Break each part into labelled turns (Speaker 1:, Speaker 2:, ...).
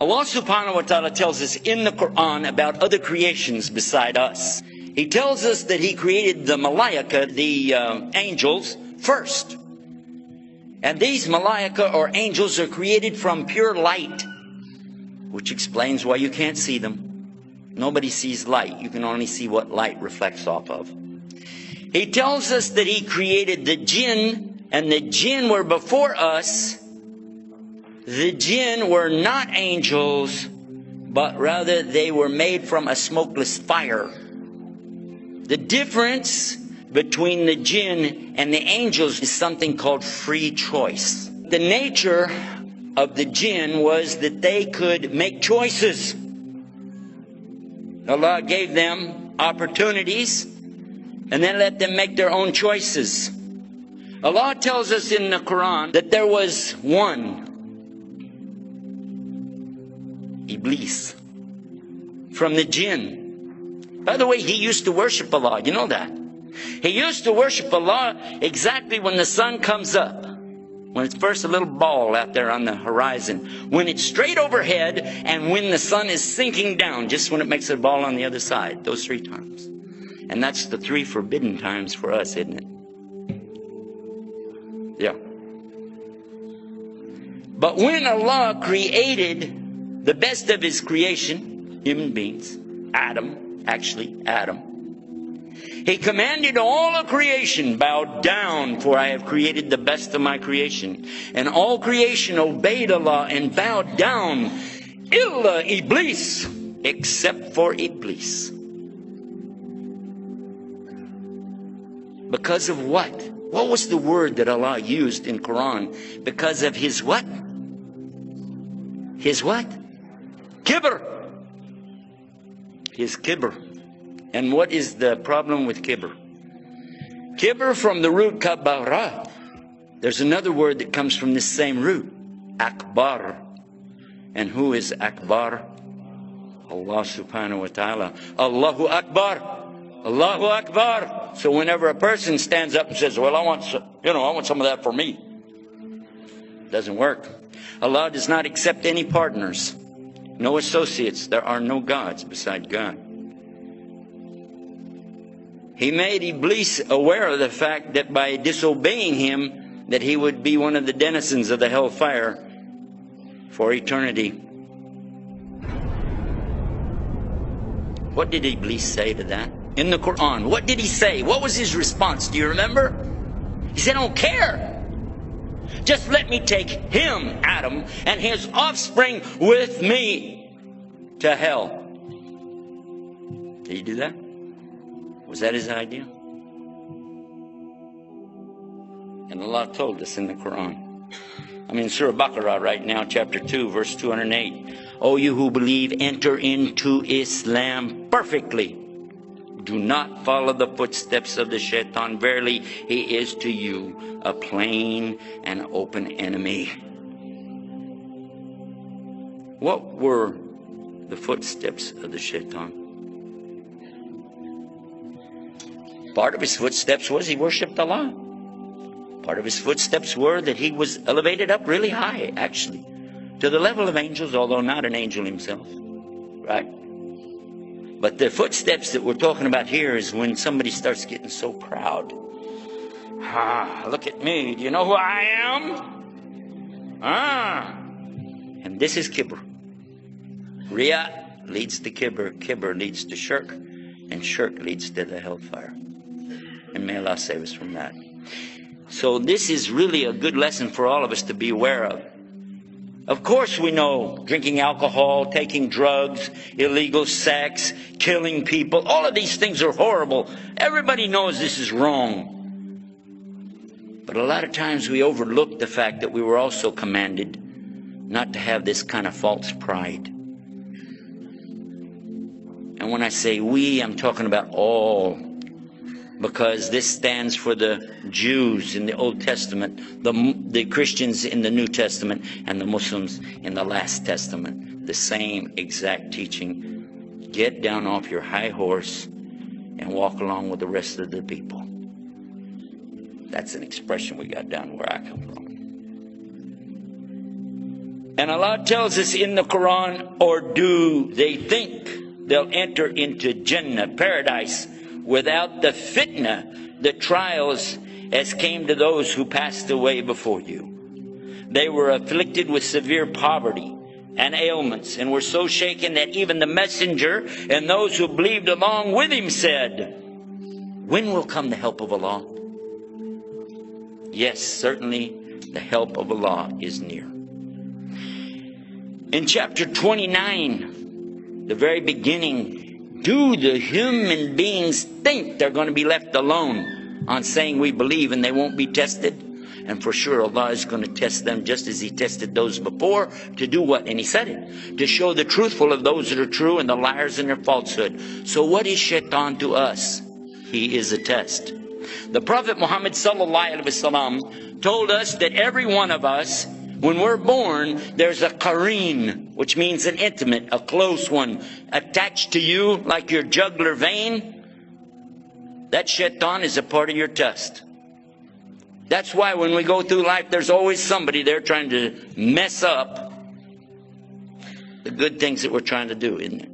Speaker 1: Allah subhanahu wa ta'ala tells us in the Quran about other creations beside us. He tells us that He created the malaika, the angels, first. And these malaika or angels are created from pure light, which explains why you can't see them. Nobody sees light. You can only see what light reflects off of. He tells us that He created the jinn, and the jinn were before us. The jinn were not angels, but rather they were made from a smokeless fire. The difference between the jinn and the angels is something called free choice. The nature of the jinn was that they could make choices. Allah gave them opportunities and then let them make their own choices. Allah tells us in the Quran that there was one, Iblis, from the jinn. By the way, he used to worship Allah. You know that? He used to worship Allah exactly when the sun comes up. When it's first a little ball out there on the horizon. When it's straight overhead, and when the sun is sinking down, just when it makes a ball on the other side. Those 3 times. And that's the 3 forbidden times for us, isn't it? Yeah. But when Allah created the best of His creation, human beings, Adam, He commanded all of creation, bow down, for I have created the best of my creation. And all creation obeyed Allah and bowed down, illa Iblis, except for Iblis. Because of what? What was the word that Allah used in Quran? Because of his what? His what? Kibr. His kibr. And what is the problem with kibr? Kibr from the root kabara. There's another word that comes from this same root. Akbar. And who is Akbar? Allah subhanahu wa ta'ala. Allahu Akbar. Allahu Akbar. So whenever a person stands up and says, well, I want some of that for me. Doesn't work. Allah does not accept any partners. No associates. There are no gods beside God. He made Iblis aware of the fact that by disobeying him, that he would be one of the denizens of the hellfire for eternity. What did Iblis say to that? In the Quran, what did he say? What was his response? Do you remember? He said, I don't care. Just let me take him, Adam, and his offspring with me to hell. Did he do that? Was that his idea? And Allah told us in the Quran. I'm in Surah Baqarah right now, chapter 2, verse 208. O you who believe, enter into Islam perfectly. Do not follow the footsteps of the shaitan. Verily, he is to you a plain and open enemy. What were the footsteps of the shaitan? Part of his footsteps was he worshipped Allah. Part of his footsteps were that he was elevated up really high, actually, to the level of angels, although not an angel himself. Right? But the footsteps that we're talking about here is when somebody starts getting so proud. Look at me. Do you know who I am? And this is kibr. Riya leads to kibr. Kibr leads to shirk. And shirk leads to the hellfire. And may Allah save us from that. So this is really a good lesson for all of us to be aware of. Of course we know drinking alcohol, taking drugs, illegal sex, killing people. All of these things are horrible. Everybody knows this is wrong. But a lot of times we overlook the fact that we were also commanded not to have this kind of false pride. And when I say we, I'm talking about all. Because this stands for the Jews in the Old Testament, the Christians in the New Testament, and the Muslims in the Last Testament. The same exact teaching. Get down off your high horse and walk along with the rest of the people. That's an expression we got down where I come from. And Allah tells us in the Quran, or do they think they'll enter into Jannah, paradise, without the fitna, the trials, as came to those who passed away before you? They were afflicted with severe poverty and ailments, and were so shaken that even the messenger and those who believed along with him said, when will come the help of Allah? Yes, certainly the help of Allah is near. In chapter 29, the very beginning, do the human beings think they're going to be left alone on saying we believe and they won't be tested? And for sure Allah is going to test them just as He tested those before. To do what? And He said it. To show the truthful of those that are true and the liars in their falsehood. So what is shaitan to us? He is a test. The Prophet Muhammad sallallahu alaihi wasallam told us that every one of us, when we're born, there's a qareen, which means an intimate, a close one, attached to you like your jugular vein. That shaitan is a part of your test. That's why when we go through life, there's always somebody there trying to mess up the good things that we're trying to do, isn't there?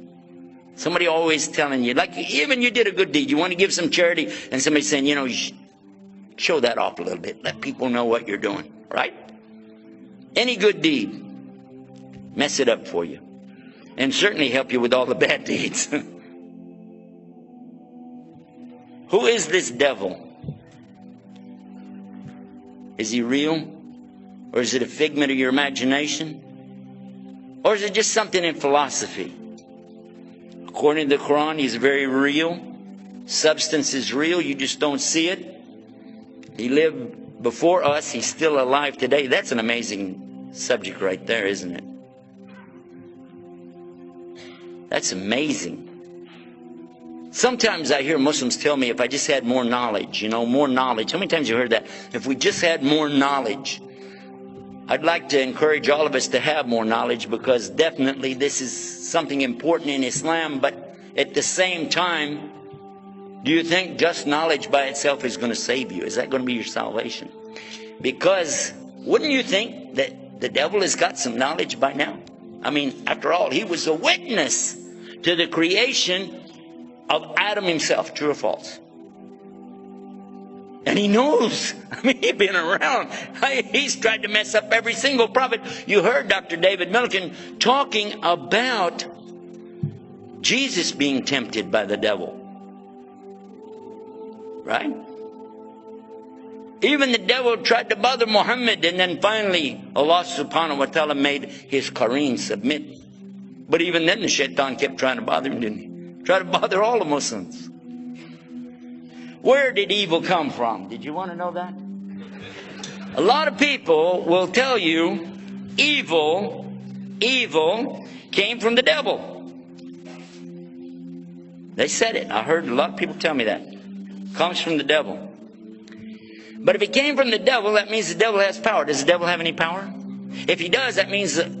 Speaker 1: Somebody always telling you, like even you did a good deed, you want to give some charity, and somebody saying, you know, show that off a little bit. Let people know what you're doing, right? Any good deed, mess it up for you. And certainly help you with all the bad deeds. Who is this devil? Is he real? Or is it a figment of your imagination? Or is it just something in philosophy? According to the Quran, he's very real. Substance is real, you just don't see it. He lived before us, he's still alive today. That's an amazing subject right there, isn't it? That's amazing. Sometimes I hear Muslims tell me if I just had more knowledge, you know, more knowledge. How many times you heard that? If we just had more knowledge. I'd like to encourage all of us to have more knowledge, because definitely this is something important in Islam. But at the same time, do you think just knowledge by itself is going to save you? Is that going to be your salvation? Because wouldn't you think that the devil has got some knowledge by now? I mean, after all, he was a witness to the creation of Adam himself, true or false? And he knows. I mean, he's been around. He's tried to mess up every single prophet. You heard Dr. David Milliken talking about Jesus being tempted by the devil. Right? Even the devil tried to bother Muhammad, and then finally Allah subhanahu wa ta'ala made his qareen submit. But even then the shaitan kept trying to bother him, didn't he? Try to bother all the Muslims. Where did evil come from? Did you want to know that? A lot of people will tell you evil came from the devil. They said it. I heard a lot of people tell me that. Comes from the devil. But if it came from the devil, that means the devil has power. Does the devil have any power? If he does, that means that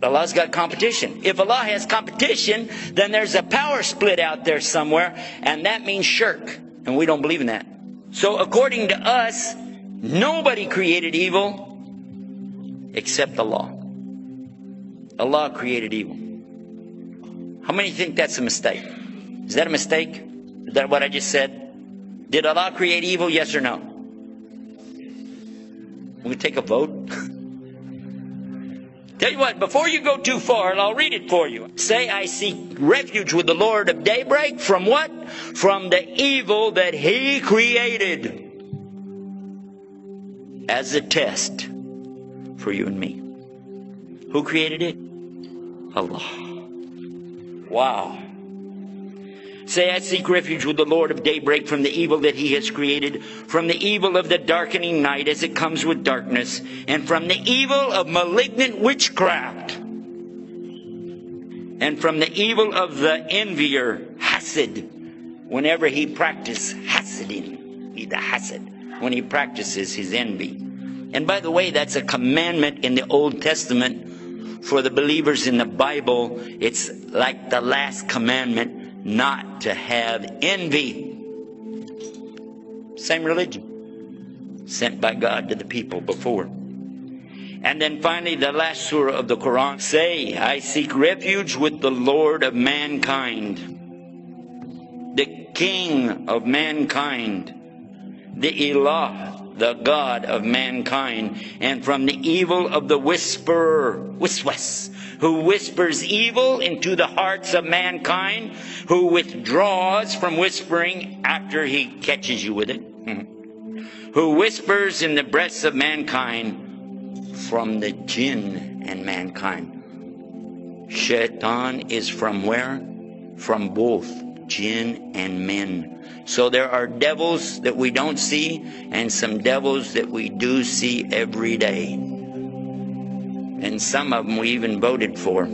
Speaker 1: Allah's got competition. If Allah has competition, then there's a power split out there somewhere, and that means shirk. And we don't believe in that. So according to us, nobody created evil except Allah. Allah created evil. How many think that's a mistake? Is that a mistake? Is that what I just said? Did Allah create evil, yes or no? We can take a vote. Tell you what, before you go too far, and I'll read it for you. Say, I seek refuge with the Lord of daybreak. From what? From the evil that He created. As a test for you and me. Who created it? Allah. Wow. Say, I seek refuge with the Lord of daybreak from the evil that He has created, from the evil of the darkening night as it comes with darkness, and from the evil of malignant witchcraft, and from the evil of the envier, hasad, whenever he practices hasadin, the hasad, when he practices his envy. And by the way, that's a commandment in the Old Testament for the believers in the Bible. It's like the last commandment, not to have envy. Same religion sent by God to the people before. And then finally, the last surah of the Quran. Say, I seek refuge with the Lord of mankind, the King of mankind, the Ilah, the God of mankind, and from the evil of the whisperer, Wiswas, who whispers evil into the hearts of mankind, who withdraws from whispering after he catches you with it, who whispers in the breasts of mankind, from the jinn and mankind. Shaitan is from where? From both jinn and men. So there are devils that we don't see, and some devils that we do see every day. And some of them we even voted for.